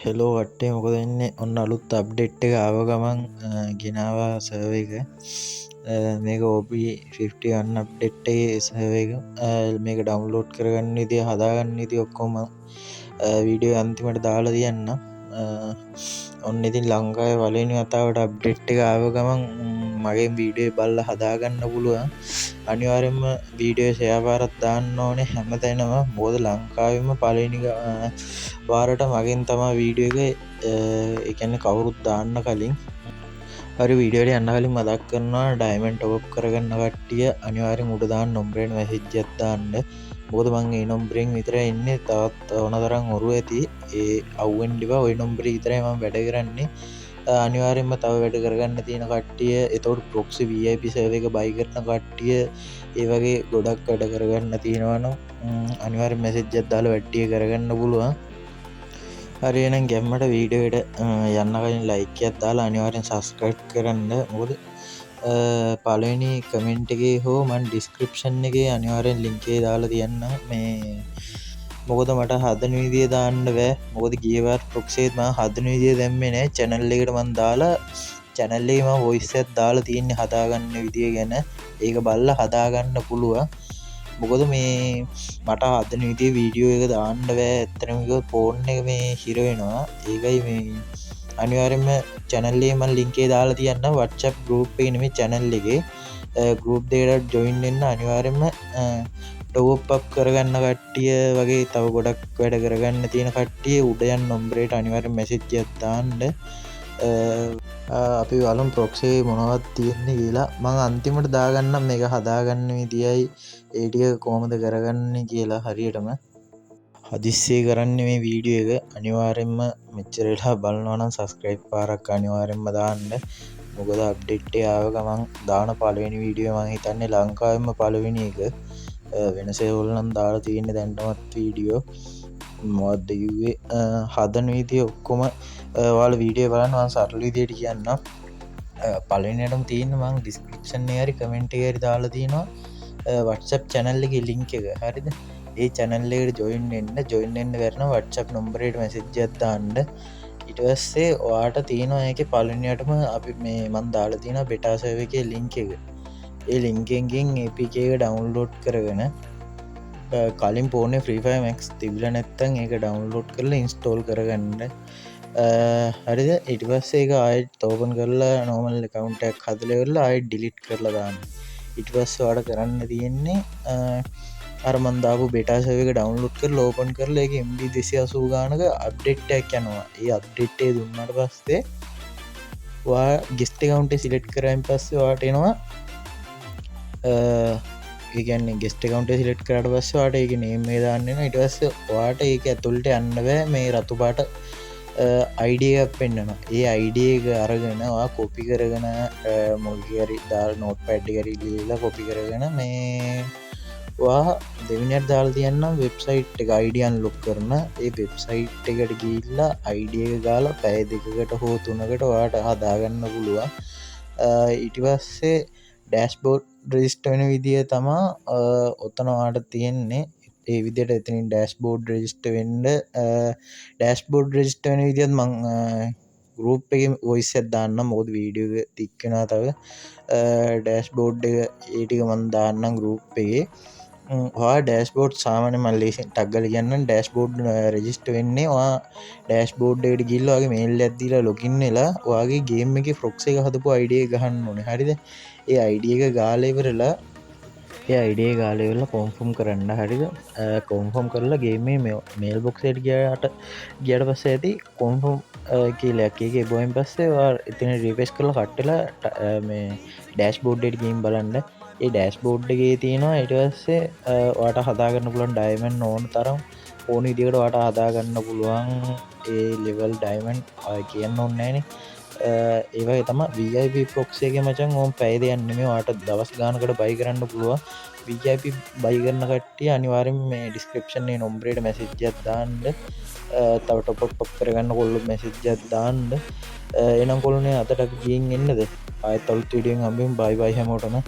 hello වට්ටේ මොකද වෙන්නේ ඔන්න අලුත් අප්ඩේට් එක ආව ගමන් ගෙනවා සර්වර් එක මේක OP51 අප්ඩේට් එකේ සර්වර් එක මේක ඩවුන්ලෝඩ් කරගන්න විදිය හදාගන්න විදිය ඔක්කොම වීඩියෝ අන්තිමට දාලා තියන්න ඔන්න ඉතින් ලංකාවේ පළවෙනි වතාවට අප්ඩේට් එක ආව ගමන් මගේ වීඩියෝ බලලා හදාගන්න පුළුවන් අනිවාර්යෙන්ම වීඩියෝ ෂෙයා පාරක් දාන්න ඕනේ හැමතැනම මොකද ලංකාවෙම පළවෙනි වාරට මගෙන් තමා වීඩියෝ එක ඒ කියන්නේ කවුරුත් දාන්න කලින් හරි වීඩියෝට යන්න කලින් මතක් කරනවා ඩයමන්ඩ් ටොප් අප් කරගන්න කට්ටිය අනිවාර්යෙන් උඩ දාන්න නම්බරේට මැසේජ් එකක් දාන්න මොකද මං ඒ නම්බරෙන් විතරයි ඉන්නේ තවත් ඕන තරම් ඔරු ඇති ඒ අවුෙන් එපා ওই නම්බරේ විතරයි මම වැඩ කරන්නේ අනිවාර්යෙන්ම තව වැඩ කරගන්න තියෙන කට්ටිය එතකොට ප්‍රොක්සි VIP සර්වර් එක බයි කරන කට්ටිය ඒ වගේ ගොඩක් වැඩ කරගන්න තියෙනවා නම් අනිවාර්යෙන් මැසේජ් එකක් දාලා වැඩි කරගන්න පුළුවන් හරි එහෙනම් ගැම්මට වීඩියෝට යන්න කලින් ලයික් එකක් දාලා අනිවාර්යෙන් සබ්ස්ක්‍රයිබ් කරන්න මොකද පළවෙනි කමෙන්ට් එකේ හෝ මම ඩිස්ක්‍රිප්ෂන් එකේ අනිවාර්යෙන් ලින්ක් එක දාලා තියන්න මේ මොකද මට හදන විදිය දාන්න බෑ මොකද ගිය වාර ප්‍රොක්සි එකේ මම හදන විදිය දැම්මේ නෑ channel එකට මම දාලා channel එකේ මම voice එකක් දාලා තියෙන්නේ හදාගන්න විදිය ගැන ඒක බලලා හදාගන්න පුළුවන් මොකද මේ මට හදන විදිය වීඩියෝ එක දාන්න බෑ ඇත්තටම කිව්වොත් ෆෝන් එක මේ හිර වෙනවා ඒකයි මේ අනිවාර්යෙන්ම channel එකේ මම link එක දාලා තියන්න WhatsApp group එකේ නෙමෙයි channel එකේ group දෙකට join වෙන්න අනිවාර්යෙන්ම top up කරගන්න කට්ටිය වගේ තව ගොඩක් වැඩ කරගන්න තියෙන කට්ටිය උඩ යන නම්බරේට අනිවාර්යෙන් මැසේජ් එකක් දාන්න අපි බලමු ප්‍රොක්සි මොනවද තියෙන්නේ කියලා මම අන්තිමට දාගන්නම් මේක හදාගන්න විදියයි ඒ ටික කොහොමද කරගන්නේ කියලා හරියටම හදිස්සියේ කරන්නේ මේ වීඩියෝ එක අනිවාර්යෙන්ම මෙච්චර වෙලා බලනවා නම් සබ්ස්ක්‍රයිබ් පාරක් අනිවාර්යෙන්ම දාන්න මොකද අප්ඩේට් එක ආව ගමන් දාන පළවෙනි වීඩියෝ මම හිතන්නේ ලංකාවෙම පළවෙනි එක වෙනස ඒගොල්ලෝ නම් දාලා තියෙන්නේ දැන්ටමත් වීඩියෝ මොකද්ද කිව්වේ හදන විදිය ඔක්කොම ඔයාලා වීඩියෝ බලන්න මම සරල විදියට කියන්නම් පළවෙනියටම තියෙන මම ඩිස්ක්‍රිප්ෂන් එකේ හරි කමෙන්ට් එකේ හරි දාලා තියෙනවා WhatsApp channel එකේ link එක හරිද ඒ channel එකට join වෙන්න බැරි නම් WhatsApp නම්බරේට message එකක් දාන්න ඊට පස්සේ ඔයාට තියෙනවා ඒකේ පළවෙනියටම අපි මේ මම දාලා තියෙනවා beta server එකේ link එක ඒ link එකෙන් APK එක download කරගෙන කලින් ෆෝනේ Free Fire Max තිබිලා නැත්නම් ඒක download කරලා install කරගන්න හරිද ඊට පස්සේ ඒක ආයෙත් open කරලා normal account එකක් හදලා ඉවරලා ආයෙත් delete කරලා දාන්න ඊට පස්සේ ඔයාලට කරන්න තියෙන්නේ අර මන් දාපු beta server එක download කරලා open කරලා ඒක MB 280 ගානක update එකක් යනවා ඒ update එක දුන්නාට පස්සේ ඔයා guest account එක select කරායින් පස්සේ ඔයාට එනවා ඒ කියන්නේ guest account එක select කරාට පස්සේ ඔයාට ඒකේ name එක දාන්න වෙනවා ඊට පස්සේ ඔයාට ඒක ඇතුළට යන්න බෑ මේ රතු පාට ID එකක් පෙන්වනවා ඒ ID එක අරගෙන ඔයා copy කරගෙන මොකේ හරි දාලා notepad එකේ හරි ලියලා copy කරගෙන මේ ඔයා දෙවෙනියට දාලා තියන්නම් වෙබ්සයිට් එක ID unlock කරන ඒ වෙබ්සයිට් එකට ගිහිල්ලා ID එක ගාලා පැය දෙකකට හෝ තුනකට ඔයාට හදාගන්න පුළුවන් ඊට පස්සේ ඩෑෂ්බෝඩ් රෙජිස්ටර් වෙන විදිය තමා ඔතන ඔයාට තියෙන්නේ ඒ විදිහට එතනින් ඩෑෂ්බෝඩ් රෙජිස්ටර් වෙන්න ඩෑෂ්බෝඩ් රෙජිස්ටර් වෙන විදිහත් මම group එකේ voice එකක් දාන්නම් මොකද වීඩියෝ එක තික් වෙනවා තව ඩෑෂ්බෝඩ් එක ඒ ටික මම දාන්නම් group එකේ ඔයා ඩෑෂ්බෝඩ් සාමාන්‍ය මම ලේසින් ටග් ගාලා කියන්නම් ඩෑෂ්බෝඩ් රෙජිස්ටර් වෙන්නේ ඔයා ඩෑෂ්බෝඩ් එකට ගිහලා ඔයාගේ මේල් එකක් දීලා ලොගින් වෙලා ඔයාගේ ගේම් එකේ ප්‍රොක්සි එක හදපු ID එක ගහන්න ඕනේ හරිද ඒ ID එක ගාලා ඉවරලා ඒ ID එක ගාලා ඉවරලා කන්ෆර්ම් කරන්න හරිද කන්ෆර්ම් කරලා ගේම් එකේ මේල් බොක්ස් එකට ගියාට පස්සේ ඇති කන්ෆර්ම් කියලා එකක් ඒකේ බොයින් පස්සේ ඔයා එතන රිෆ්‍රෙෂ් කරලා කට් වෙලා මේ ඩෑෂ්බෝඩ් එකට ගිහින් බලන්න ඒ ඩෑෂ්බෝඩ් එකේ තියෙනවා ඊට පස්සේ ඔයාට හදාගන්න පුළුවන් ඩයමන්ඩ් ඕන තරම් ඕන විදිහකට ඔයාට හදාගන්න පුළුවන් ඒ ලෙවල් ඩයමන්ඩ් කියන්න ඕනේ නැහනේ ඒ වගේ තමයි VIP proxy එකේ මචං ඕම් පැය දෙයක් නෙමෙයි ඔයාට දවස් ගානකට බයි කරන්න පුළුවන් VIP බයි කරන කට්ටිය අනිවාර්යෙන් මේ description එකේ නම්බරේට message එකක් දාන්න තව top up කරගන්න කොල්ලෝ message එකක් දාන්න එහෙනම් කොල්ලෝනේ අදට අපි ගිහින් එන්නද ආයෙත් අලුත් වීඩියෝ එකකින් හම්බෙමු bye bye හැමෝටම